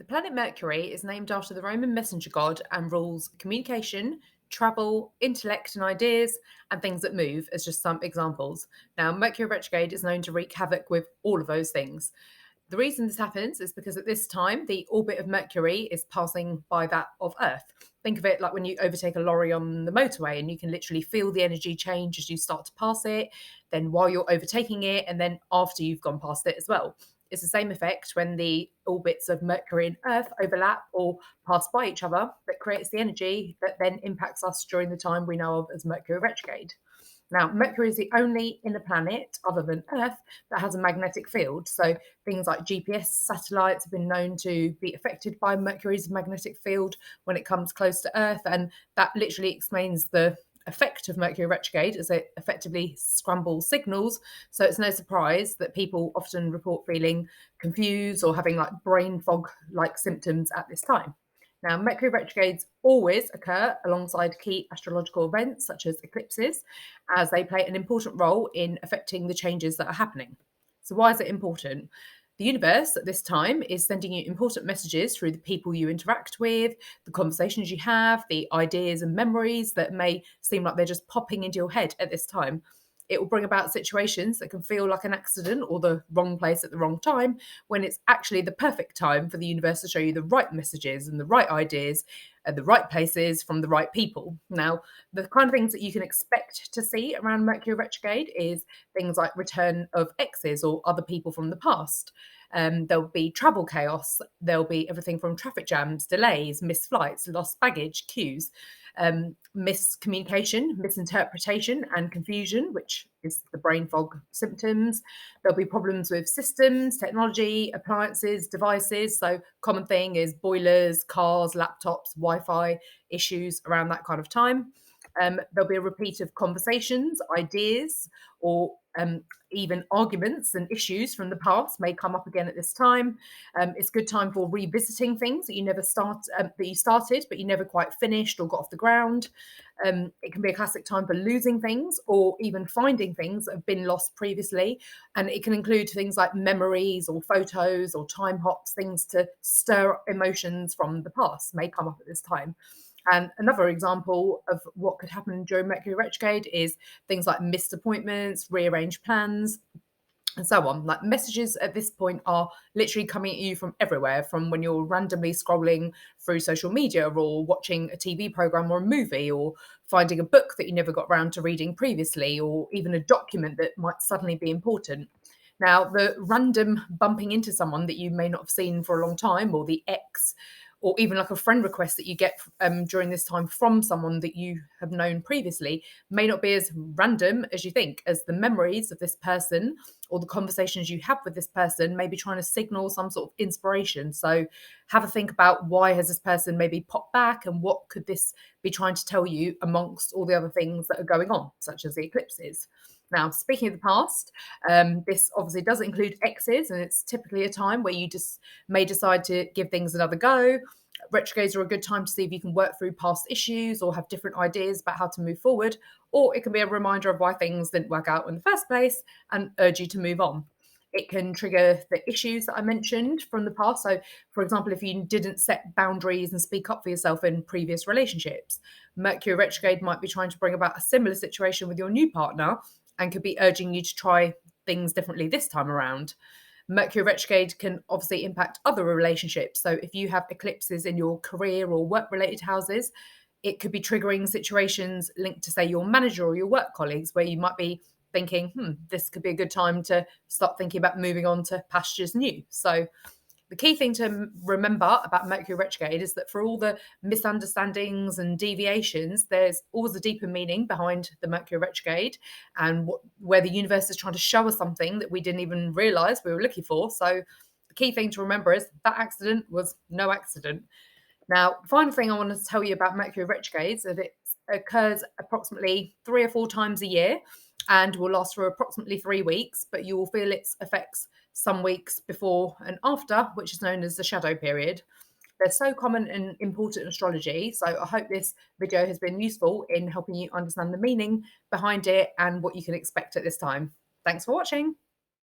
The planet Mercury is named after the Roman messenger god and rules communication, travel, intellect and ideas, and things that move, as just some examples. Now, Mercury retrograde is known to wreak havoc with all of those things. The reason this happens is because at this time, the orbit of Mercury is passing by that of Earth. Think of it like when you overtake a lorry on the motorway and you can literally feel the energy change as you start to pass it, then while you're overtaking it, and then after you've gone past it as well. It's the same effect when the orbits of Mercury and Earth overlap or pass by each other that creates the energy that then impacts us during the time we know of as Mercury retrograde. Now, Mercury is the only inner planet other than Earth that has a magnetic field. So things like GPS satellites have been known to be affected by Mercury's magnetic field when it comes close to Earth. And that literally explains the effect of Mercury retrograde as it effectively scrambles signals. So it's no surprise that people often report feeling confused or having like brain fog like symptoms at this time. Now, Mercury retrogrades always occur alongside key astrological events such as eclipses, as they play an important role in affecting the changes that are happening. So, why is it important? The universe at this time is sending you important messages through the people you interact with, the conversations you have, the ideas and memories that may seem like they're just popping into your head at this time. It will bring about situations that can feel like an accident or the wrong place at the wrong time when it's actually the perfect time for the universe to show you the right messages and the right ideas at the right places from the right people. Now, the kind of things that you can expect to see around Mercury retrograde is things like return of exes or other people from the past. There'll be travel chaos. There'll be everything from traffic jams, delays, missed flights, lost baggage, queues, miscommunication, misinterpretation, and confusion, which is the brain fog symptoms. There'll be problems with systems, technology, appliances, devices. So, common thing is boilers, cars, laptops, Wi Fi issues around that kind of time. There'll be a repeat of conversations, ideas, or even arguments and issues from the past may come up again at this time. It's a good time for revisiting things that you started but you never quite finished or got off the ground. It can be a classic time for losing things or even finding things that have been lost previously, and it can include things like memories or photos or time hops. Things to stir up emotions from the past may come up at this time. And another example of what could happen during Mercury retrograde is things like missed appointments, rearranged plans, and so on. Like messages at this point are literally coming at you from everywhere, from when you're randomly scrolling through social media or watching a TV program or a movie or finding a book that you never got round to reading previously or even a document that might suddenly be important. Now, the random bumping into someone that you may not have seen for a long time, or the ex, or even like a friend request that you get during this time from someone that you have known previously, may not be as random as you think, as the memories of this person or the conversations you have with this person may be trying to signal some sort of inspiration. So have a think about, why has this person maybe popped back and what could this be trying to tell you amongst all the other things that are going on, such as the eclipses. Now, speaking of the past, this obviously does include exes, and it's typically a time where you just may decide to give things another go. Retrogrades are a good time to see if you can work through past issues or have different ideas about how to move forward, or it can be a reminder of why things didn't work out in the first place and urge you to move on. It can trigger the issues that I mentioned from the past. So, for example, if you didn't set boundaries and speak up for yourself in previous relationships, Mercury retrograde might be trying to bring about a similar situation with your new partner and could be urging you to try things differently this time around. Mercury retrograde can obviously impact other relationships. So if you have eclipses in your career or work related houses, it could be triggering situations linked to, say, your manager or your work colleagues, where you might be thinking, this could be a good time to start thinking about moving on to pastures new. So the key thing to remember about Mercury retrograde is that for all the misunderstandings and deviations, there's always a deeper meaning behind the Mercury retrograde, and where the universe is trying to show us something that we didn't even realize we were looking for. So the key thing to remember is that accident was no accident. Now, the final thing I want to tell you about Mercury retrogrades is that it occurs approximately 3 or 4 times a year and will last for approximately 3 weeks, but you will feel its effects some weeks before and after, which is known as the shadow period. They're so common and important in astrology, so I hope this video has been useful in helping you understand the meaning behind it and what you can expect at this time. Thanks for watching.